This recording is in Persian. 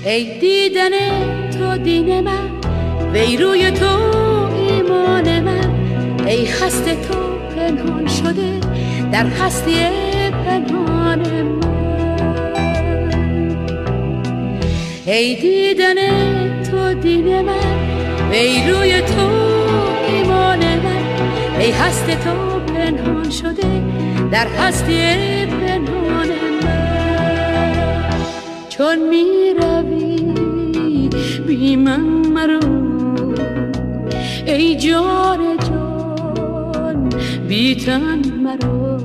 ای دیدن تو دین من، وی روی تو ایمان من، ای هست تو پنهان شده در هستی پنهان من. ای دیدن تو دین من، وی روی تو ایمان من، ای هست تو پنهان شده در هستی پنهان من. چون می روی بی من مرو، ای جان جان بی تن مرو.